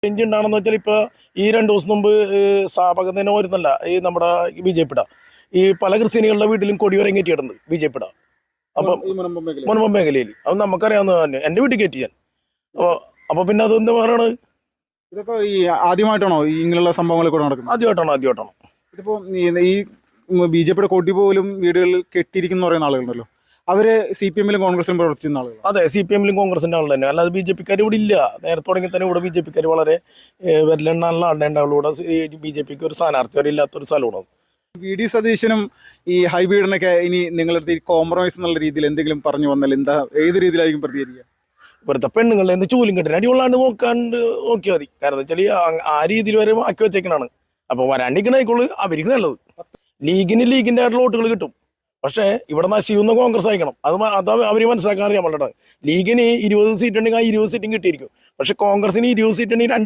Change ഉണ്ടാണെന്ന് വെച്ചാൽ ഇപ്പോൾ ഈ 2 ദിവസം മുമ്പ് സ്ഥാപകത്തിന് വരുന്നല്ല ഈ നമ്മുടെ BJP-യുടെ ഈ പല ക്രിസ്ത്യാനികളുടെ വീട്ടിലും കൊടി വരെ കയറ്റിയിട്ടുണ്ട് BJP-യുടെ. അപ്പം മുൻപം മേഖലയിൽ അത് നമുക്കറിയാവുന്നത് തന്നെ. എൻ്റെ വീട്ടിൽ കയറ്റി ഞാൻ. അപ്പോൾ പിന്നെ അതൊന്ന് പറയണത് ഇതൊക്കെ ഈ ആദ്യമായിട്ടാണോ ഇങ്ങനെയുള്ള സംഭവങ്ങൾ കൂടെ നടക്കുന്നത്? ആദ്യമായിട്ടാണ്. ഇതിപ്പോൾ ഈ BJP-യുടെ കൊടി പോലും വീടുകളിൽ കെട്ടിയിരിക്കുന്ന പറയുന്ന ആളുകളുണ്ടല്ലോ, അവര് CPM-ലും കോൺഗ്രസിലും പ്രവർത്തിക്കുന്ന ആളുകൾ. അതെ, CPM-ലും കോൺഗ്രസിൻ്റെ ആൾ തന്നെ. അല്ലാതെ BJP-ക്കാർ ഇവിടെ ഇല്ല. നേരത്തെ തുടങ്ങി തന്നെ ഇവിടെ BJP-ക്കാർ വളരെ വിരലെണ്ണാനുള്ള ആളുണ്ടാവുള്ളൂ. ഇവിടെ BJP-ക്ക് ഒരു സ്ഥാനാർത്ഥി വരെ ഇല്ലാത്തൊരു സ്ഥലമാണ്. VD സതീശനും ഈ ഹൈബീഡിനൊക്കെ ഇനി നിങ്ങളുടെ കോംപ്രമൈസ് എന്നുള്ള രീതിയിൽ എന്തെങ്കിലും പറഞ്ഞു വന്നാൽ ഏത് രീതിയിലായിരിക്കും പ്രതികരിക്കുക? ഇവിടുത്തെ പെണ്ണുങ്ങളുടെ എന്ത് ചൂലും കെട്ടിന് അടികൊള്ളാണ്ട് നോക്കിയാൽ മതി. കാരണം വെച്ചാൽ ആ രീതിയിൽ വരെ ആക്കി വെച്ചേക്കണാണ്. അപ്പോൾ വരാണ്ടിരിക്കണേക്കുള്ളൂ അവർക്ക് നല്ലത്. ലീഗിൻ്റെ ആയിട്ടുള്ള വോട്ടുകൾ കിട്ടും. പക്ഷേ ഇവിടെ നശിക്കുന്ന കോൺഗ്രസ് അയക്കണം. അത് അവർ മനസ്സിലാക്കാൻ അറിയാൻ പറ്റട്ടെ. ലീഗിന് 20 സീറ്റ് ഉണ്ടെങ്കിൽ ആ 20 സീറ്റും കിട്ടിയിരിക്കും. പക്ഷെ കോൺഗ്രസിന് 20 സീറ്റ് ഉണ്ടെങ്കിൽ 2